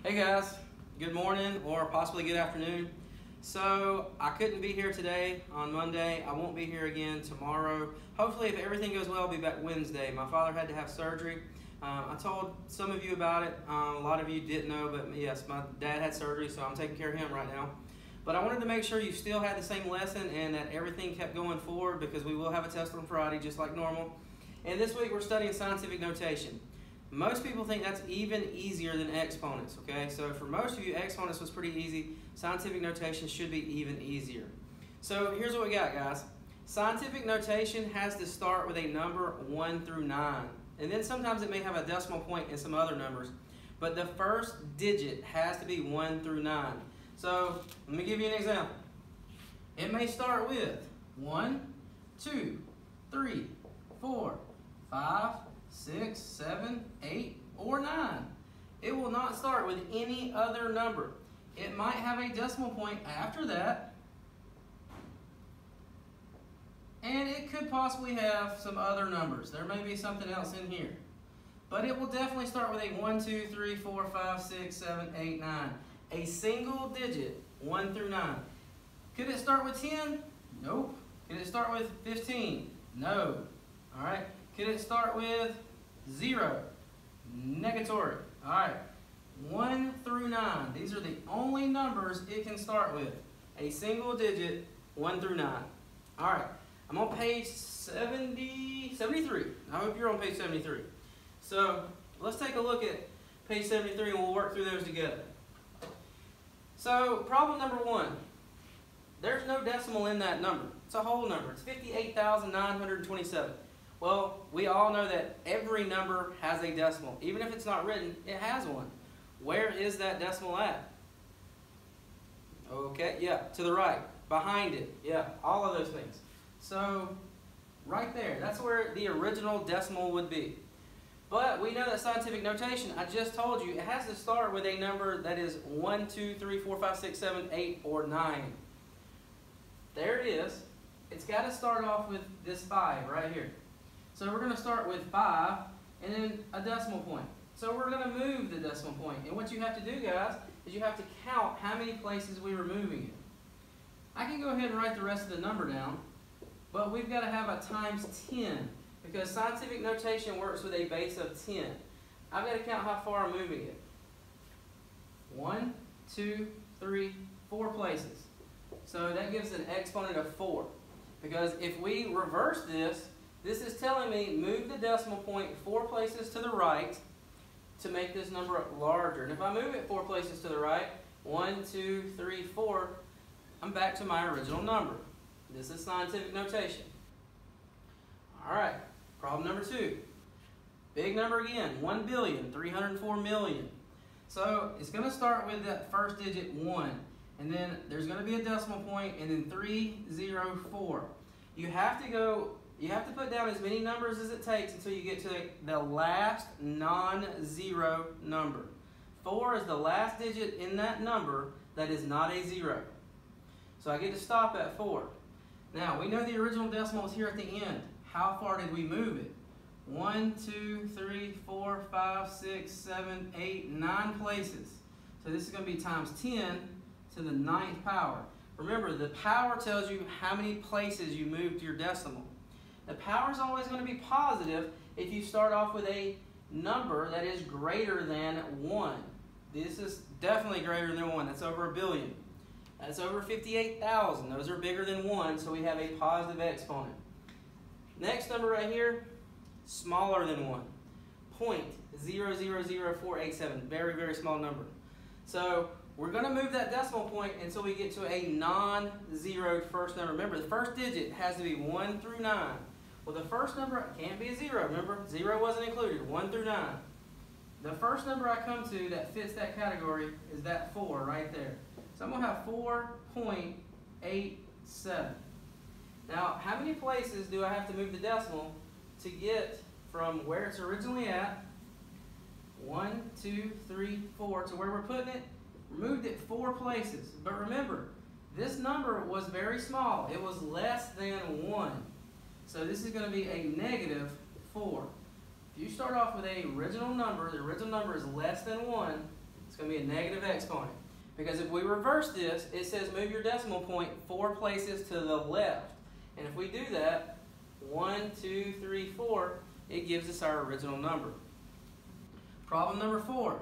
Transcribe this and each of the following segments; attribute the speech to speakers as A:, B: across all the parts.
A: Hey guys, good morning or possibly good afternoon. So I couldn't be here today on Monday. I won't be here again tomorrow. Hopefully if everything goes well, I'll be back Wednesday. My father had to have surgery. I told some of you about it. A lot of you didn't know, but yes, my dad had surgery, so I'm taking care of him right now. But I wanted to make sure you still had the same lesson and that everything kept going forward, because we will have a test on Friday just like normal. And this week we're studying scientific notation. Most people think that's even easier than exponents, okay? So for most of you, exponents was pretty easy. Scientific notation should be even easier. So here's what we got, guys. Scientific notation has to start with a number 1 through 9. And then sometimes it may have a decimal point and some other numbers. But the first digit has to be 1 through 9. So let me give you an example. It may start with 1, 2, 3, 4, 5, 6, 7, 8, or 9. It will not start with any other number. It might have a decimal point after that, and it could possibly have some other numbers. There may be something else in here. But it will definitely start with a 1, 2, 3, 4, 5, 6, 7, 8, 9. A single digit, 1 through 9. Could it start with 10? Nope. Could it start with 15? No. All right. Could it start with 0? Negatory. All right. 1 through 9. These are the only numbers it can start with. A single digit, 1 through 9. All right. I'm on page 73. I hope you're on page 73. So let's take a look at page 73 and we'll work through those together. So problem number 1. There's no decimal in that number. It's a whole number. It's 58,927. Well, we all know that every number has a decimal. Even if it's not written, it has one. Where is that decimal at? Okay, yeah, to the right, behind it, yeah, all of those things. So, right there, that's where the original decimal would be. But we know that scientific notation, I just told you, it has to start with a number that is 1, 2, 3, 4, 5, 6, 7, 8, or 9. There it is. It's got to start off with this 5 right here. So we're going to start with 5 and then a decimal point. So we're going to move the decimal point. And what you have to do, guys, is you have to count how many places we were moving it. I can go ahead and write the rest of the number down, but we've got to have a times 10 because scientific notation works with a base of 10. I've got to count how far I'm moving it. 1, 2, 3, 4 places. So that gives an exponent of 4. Because if we reverse this, this is telling me move the decimal point 4 places to the right to make this number larger. And if I move it 4 places to the right, 1, 2, 3, 4, I'm back to my original number. This is scientific notation. All right, problem number 2. Big number again, 1,304,000,000. So it's going to start with that first digit 1. And then there's going to be a decimal point and then 304. You have to put down as many numbers as it takes until you get to the last non-zero number. 4 is the last digit in that number that is not a 0. So I get to stop at 4. Now, we know the original decimal is here at the end. How far did we move it? 1, 2, 3, 4, 5, 6, 7, 8, 9 places. So this is going to be times 10 to the 9th power. Remember, the power tells you how many places you moved your decimal. The power is always going to be positive if you start off with a number that is greater than 1. This is definitely greater than 1. That's over 1 billion. That's over 58,000. Those are bigger than 1, so we have a positive exponent. Next number right here, smaller than 1. 0.000487. Very, very small number. So we're going to move that decimal point until we get to a non-zeroed first number. Remember, the first digit has to be 1 through 9. Well, the first number can't be a 0. Remember, 0 wasn't included. 1 through 9. The first number I come to that fits that category is that 4 right there. So I'm going to have 4.87. Now, how many places do I have to move the decimal to get from where it's originally at, 1, 2, 3, 4, to where we're putting it? Moved it 4 places. But remember, this number was very small. It was less than 1. So this is going to be a negative 4. If you start off with a original number, the original number is less than 1, it's going to be a negative exponent. Because if we reverse this, it says move your decimal point 4 places to the left. And if we do that, 1, 2, 3, 4, it gives us our original number. Problem number 4.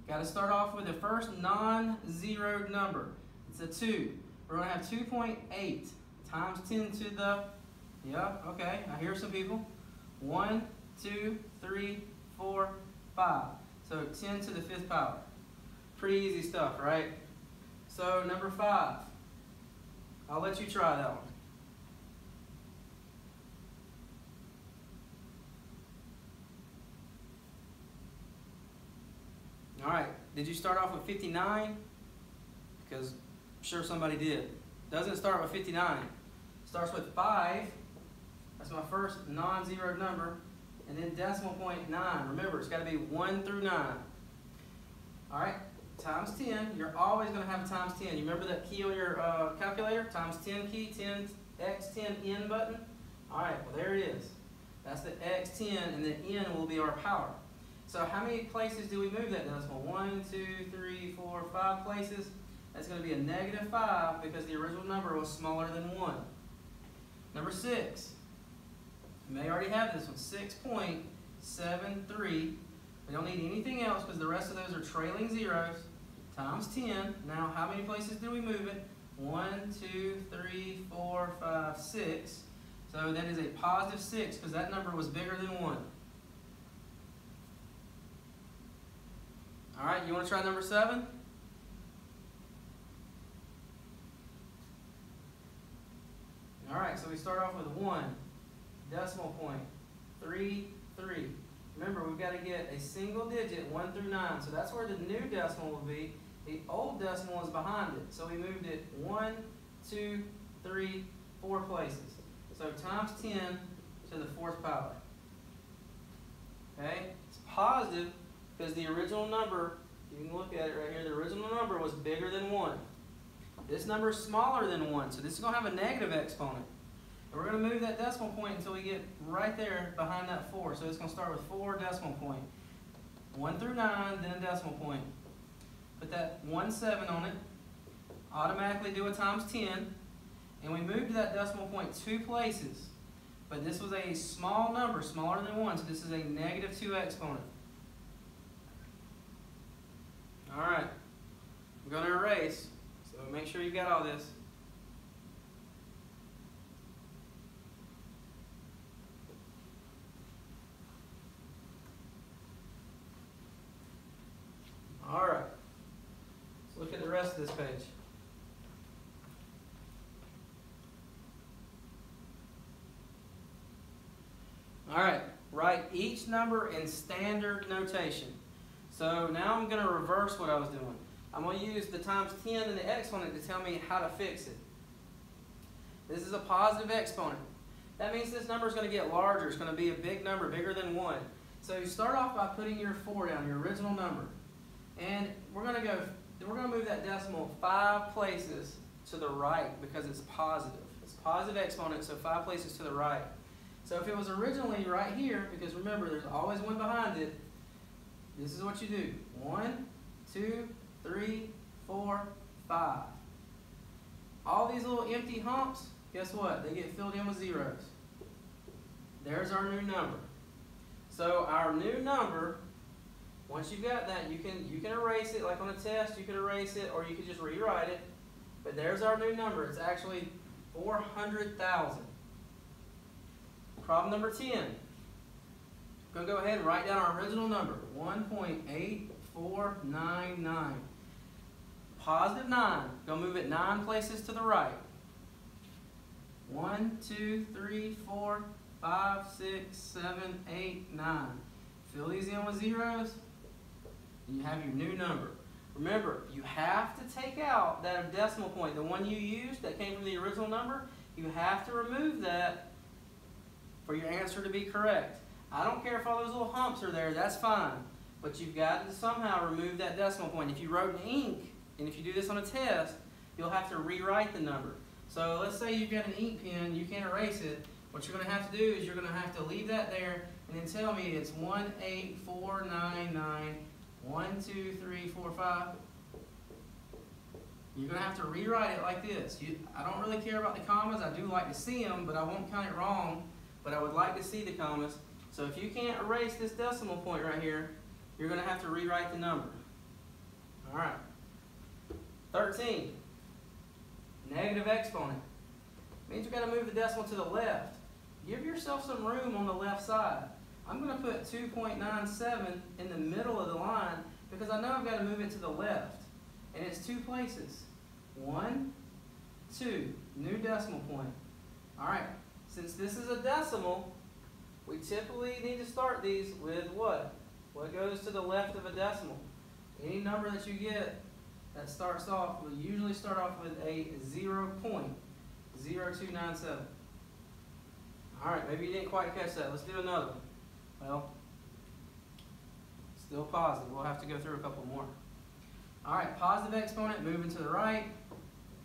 A: Got to start off with the first non-zeroed number. It's a 2. We're going to have 2.8 times 10 to the, yeah, okay, I hear some people. 1, 2, 3, 4, 5. So 10 to the 5th power. Pretty easy stuff, right? So number 5. I'll let you try that one. All right, did you start off with 59? Because I'm sure somebody did. Doesn't start with 59. Starts with 5. That's my first non-zeroed number. And then decimal point 9. Remember, it's got to be 1 through 9. All right, times 10. You're always going to have a times 10. You remember that key on your calculator? Times 10 key, 10 x 10 n button. All right, well there it is. That's the x10, and the n will be our power. So how many places do we move that decimal? 1, 2, 3, 4, 5 places. That's going to be a negative 5 because the original number was smaller than 1. Number 6. You may already have this one. 6.73. We don't need anything else because the rest of those are trailing zeros. Times 10. Now how many places do we move it? 1, 2, 3, 4, 5, 6. So that is a positive 6 because that number was bigger than 1. All right, you want to try number 7? All right, so we start off with 1, decimal point, 3, 3. Remember, we've got to get a single digit, 1 through 9. So that's where the new decimal will be. The old decimal is behind it. So we moved it 1, 2, 3, 4 places. So times 10 to the 4th power. Okay, it's positive because the original number, you can look at it right here, the original number was bigger than 1. This number is smaller than 1, so this is going to have a negative exponent. And we're going to move that decimal point until we get right there behind that 4. So it's going to start with 4 decimal point. 1 through 9, then a decimal point. Put that 17 on it. Automatically do a times 10. And we moved that decimal point 2 places. But this was a small number, smaller than 1, so this is a negative 2 exponent. All right, I'm going to erase, so make sure you've got all this. All right, let's look at the rest of this page. All right, write each number in standard notation. So now I'm going to reverse what I was doing. I'm going to use the times 10 and the exponent to tell me how to fix it. This is a positive exponent. That means this number is going to get larger. It's going to be a big number, bigger than 1. So you start off by putting your 4 down, your original number. And we're going to move that decimal 5 places to the right because it's positive. It's a positive exponent, so 5 places to the right. So if it was originally right here, because remember there's always 1 behind it, this is what you do. 1, 2, 3, 4, 5. All these little empty humps, guess what? They get filled in with zeros. There's our new number. So our new number, once you've got that, you can erase it, like on a test, you can erase it, or you can just rewrite it. But there's our new number. It's actually 400,000. Problem number 10. We're going to go ahead and write down our original number, 1.8499. Positive 9. Go move it 9 places to the right. 1, 2, 3, 4, 5, 6, 7, 8, 9. Fill these in with zeros, and you have your new number. Remember, you have to take out that decimal point, the one you used that came from the original number. You have to remove that for your answer to be correct. I don't care if all those little humps are there, that's fine. But you've got to somehow remove that decimal point. If you wrote in ink, and if you do this on a test, you'll have to rewrite the number. So let's say you've got an ink pen, you can't erase it. What you're going to have to do is you're going to have to leave that there and then tell me it's 18499 1, 2, 3, 4, 5. You're going to have to rewrite it like this. I don't really care about the commas. I do like to see them, but I won't count it wrong. But I would like to see the commas. So if you can't erase this decimal point right here, you're going to have to rewrite the number. All right. 13. Negative exponent. Means we've got to move the decimal to the left. Give yourself some room on the left side. I'm going to put 2.97 in the middle of the line because I know I've got to move it to the left. And it's 2 places. 1, 2, new decimal point. All right, since this is a decimal, we typically need to start these with what? What goes to the left of a decimal? Any number that you get that starts off, will usually start off with a 0.0297. All right, maybe you didn't quite catch that. Let's do another one. Well, still positive. We'll have to go through a couple more. All right, positive exponent, moving to the right.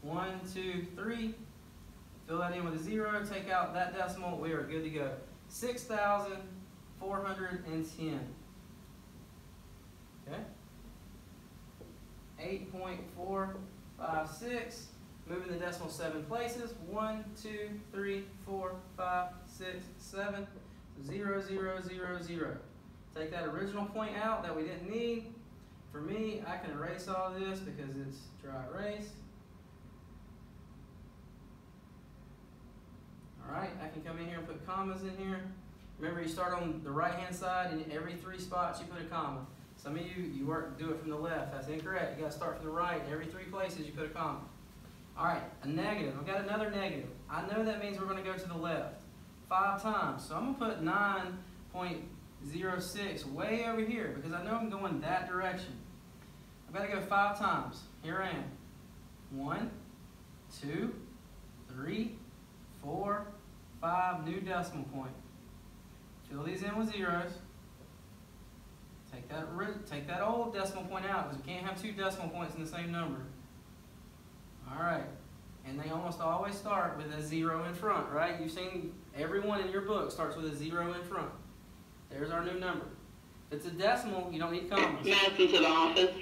A: 1, 2, 3. Fill that in with a 0. Take out that decimal. We are good to go. 6,410. Okay. 8.456. Moving the decimal 7 places. 1, 2, 3, 4, 5, 6, 7. 0, 0, 0, 0. Take that original point out that we didn't need. For me, I can erase all this because it's dry erase. Alright, I can come in here and put commas in here. Remember, you start on the right-hand side, and every 3 spots you put a comma. Some of you do it from the left. That's incorrect. You got to start from the right. Every 3 places you put a comma. Alright, a negative. I've got another negative. I know that means we're going to go to the left 5 times. So I'm going to put 9.06 way over here because I know I'm going that direction. I've got to go 5 times. Here I am. 1, 2, 3, 4, 5, new decimal point. Fill these in with zeros. Take that old decimal point out because we can't have 2 decimal points in the same number. All right. And they almost always start with a 0 in front, right? You've seen everyone in your book starts with a 0 in front. There's our new number. If it's a decimal, you don't need commas.
B: Madison to the office.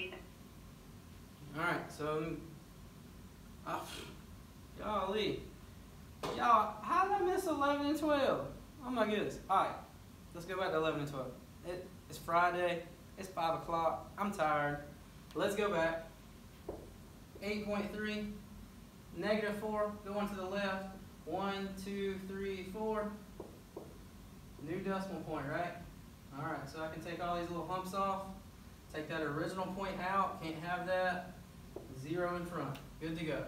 A: All right, so, golly. Y'all, how did I miss 11 and 12? Oh my goodness. All right, let's go back to 11 and 12. It's Friday. It's 5 o'clock. I'm tired. Let's go back. 8.3, negative 4, going to the left. 1, 2, 3, 4. New decimal point, right? All right, so I can take all these little humps off. Take that original point out. Can't have that. 0 in front. Good to go.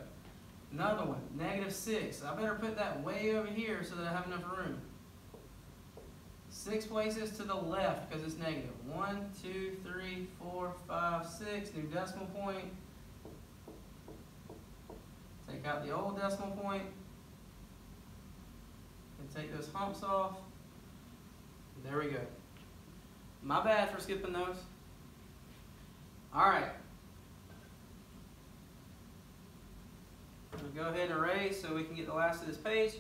A: Another one, negative 6. I better put that way over here so that I have enough room. 6 places to the left because it's negative. 1, 2, 3, 4, 5, 6. New decimal point. Take out the old decimal point. And take those humps off. There we go. My bad for skipping those. All right. We'll go ahead and erase so we can get the last of this page.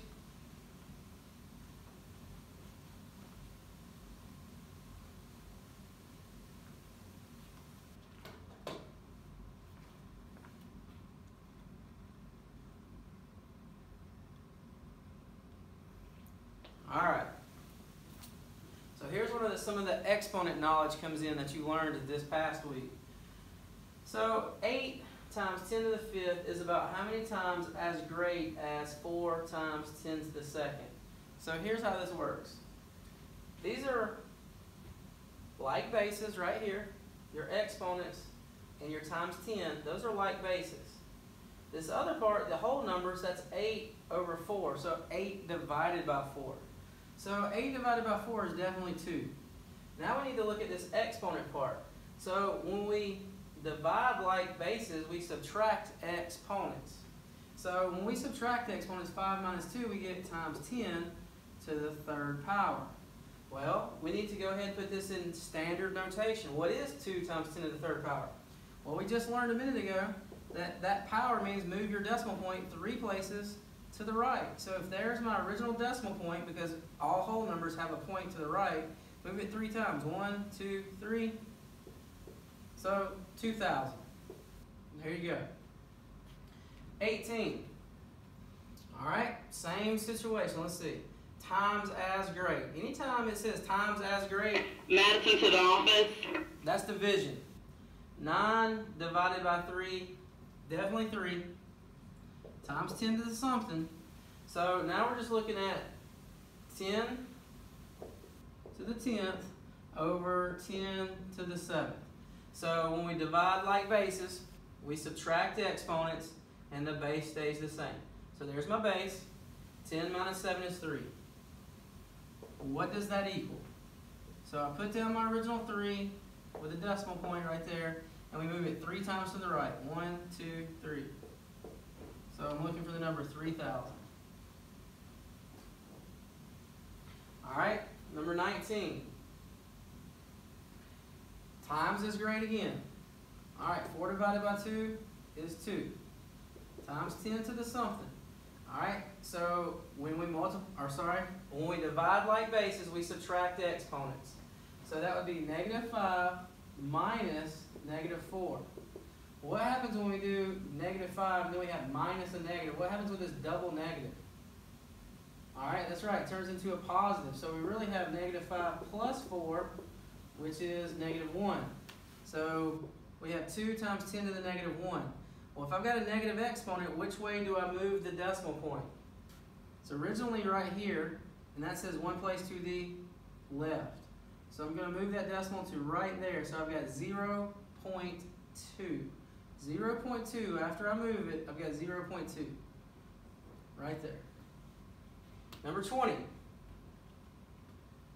A: All right. So here's where some of the exponent knowledge comes in that you learned this past week. So 8 times 10 to the 5th is about how many times as great as 4 times 10 to the 2nd. So here's how this works. These are like bases right here. Your exponents and your times 10, those are like bases. This other part, the whole numbers, that's 8 over 4. So 8 divided by 4. So 8 divided by 4 is definitely 2. Now we need to look at this exponent part. So when we divide like bases, we subtract exponents. So when we subtract exponents, 5 minus 2, we get times 10 to the 3rd power. Well, we need to go ahead and put this in standard notation. What is 2 times 10 to the 3rd power? Well, we just learned a minute ago that that power means move your decimal point 3 places to the right. So if there's my original decimal point, because all whole numbers have a point to the right, move it 3 times. 1, 2, 3. So 2,000. There you go. 18. All right, same situation. Let's see. Times as great. Anytime it says times as great,
B: Madison to the office.
A: that's division. 9 divided by 3, definitely 3, times 10 to the something. So now we're just looking at 10 to the 10th over 10 to the 7th. So when we divide like bases, we subtract the exponents and the base stays the same. So there's my base. 10 minus 7 is 3. What does that equal? So I put down my original 3 with a decimal point right there, and we move it 3 times to the right. 1, 2, 3. So I'm looking for the number 3,000. All right, number 19. Times is great again. All right, 4 divided by 2 is 2. Times 10 to the something. All right, so when we when we divide like bases, we subtract the exponents. So that would be -5 minus -4. What happens when we do -5 and then we have minus a negative? What happens with this double negative? All right, that's right, it turns into a positive. So we really have -5 plus 4, which is -1. So we have 2 times 10 to the -1. Well, if I've got a negative exponent, which way do I move the decimal point? It's originally right here, and that says one place to the left. So I'm going to move that decimal to right there. So I've got 0.2. 0.2, after I move it, I've got 0.2. Right there. Number 20.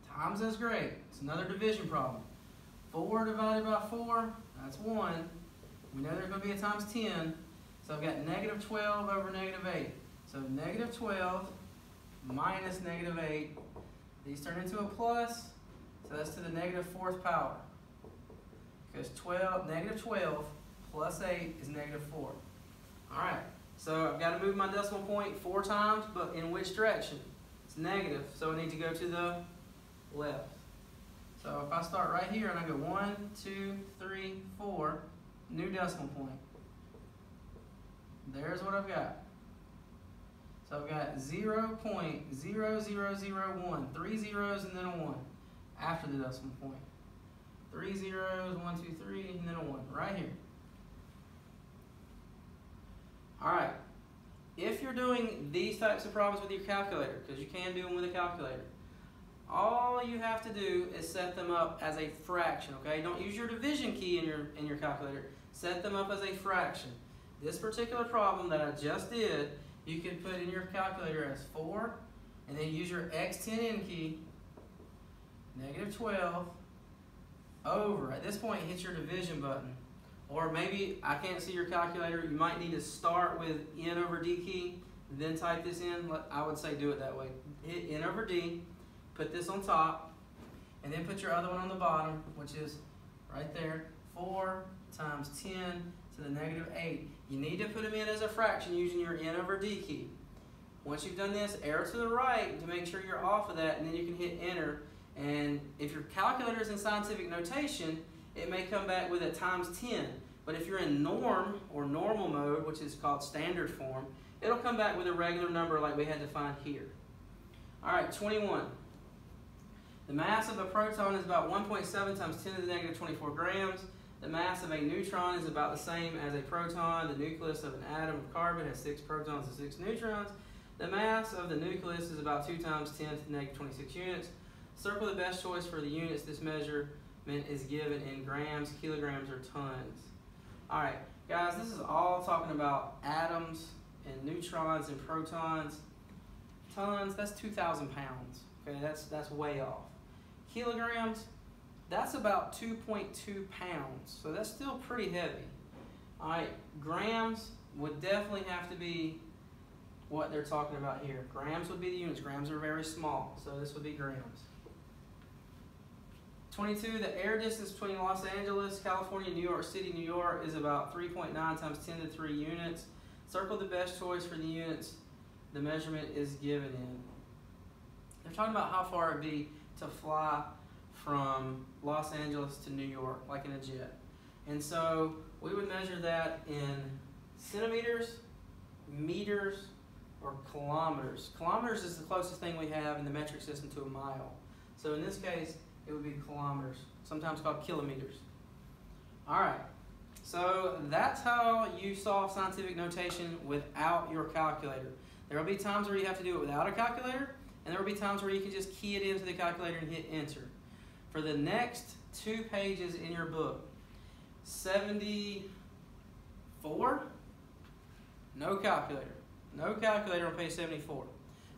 A: Times is great. It's another division problem. 4 divided by 4, that's 1. We know there's going to be a times 10. So I've got -12 over -8. So -12 minus -8. These turn into a plus. So that's to the -4th power. Because -12 plus 8 is -4. All right. So I've got to move my decimal point 4 times, but in which direction? It's negative, so I need to go to the left. So if I start right here and I go 1, 2, 3, 4, new decimal point. There's what I've got. So I've got 0.0001, 3 zeros and then a 1 after the decimal point. 3 zeros, 1, 2, 3, and then a 1 right here. All right. If you're doing these types of problems with your calculator, because you can do them with a calculator, all you have to do is set them up as a fraction, okay? Don't use your division key in your calculator. Set them up as a fraction. This particular problem that I just did, you can put in your calculator as 4, and then use your X10N key, -12, over. At this point, hit your division button. Or maybe I can't see your calculator. You might need to start with N over D key, then type this in. I would say do it that way. Hit N over D, put this on top, and then put your other one on the bottom, which is right there. 4 times 10 to the -8. You need to put them in as a fraction using your N over D key. Once you've done this, arrow to the right to make sure you're off of that, and then you can hit enter. And if your calculator is in scientific notation, it may come back with a times 10. But if you're in norm or normal mode, which is called standard form, it'll come back with a regular number like we had to find here. All right, 21. The mass of a proton is about 1.7 times 10 to the -24 grams. The mass of a neutron is about the same as a proton. The nucleus of an atom of carbon has 6 protons and 6 neutrons. The mass of the nucleus is about 2 times 10 to the -26 units. Circle the best choice for the units. This measurement is given in grams, kilograms, or tons. All right, guys, this is all talking about atoms and neutrons and protons. Tons, that's 2,000 pounds. Okay, that's way off. Kilograms, that's about 2.2 pounds. So that's still pretty heavy. All right, grams would definitely have to be what they're talking about here. Grams would be the units. Grams are very small, so this would be grams. 22, the air distance between Los Angeles, California, and New York City, New York is about 3.9 times 10 to the 3 units. Circle the best choice for the units the measurement is given in. They're talking about how far it'd be to fly from Los Angeles to New York, like in a jet. And so we would measure that in centimeters, meters, or kilometers. Kilometers is the closest thing we have in the metric system to a mile. So in this case, it would be kilometers, sometimes called kilometers. All right, so that's how you solve scientific notation without your calculator. There will be times where you have to do it without a calculator, and there will be times where you can just key it into the calculator and hit enter. For the next 2 pages in your book, 74, no calculator. No calculator on page 74.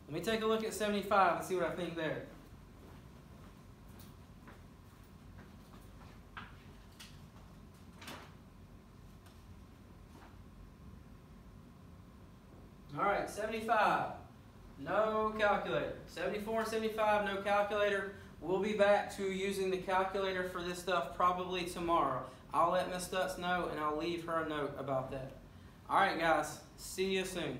A: Let me take a look at 75 and see what I think there. All right, 75, no calculator. 74 and 75, no calculator. We'll be back to using the calculator for this stuff probably tomorrow. I'll let Ms. Stutz know, and I'll leave her a note about that. All right, guys, see you soon.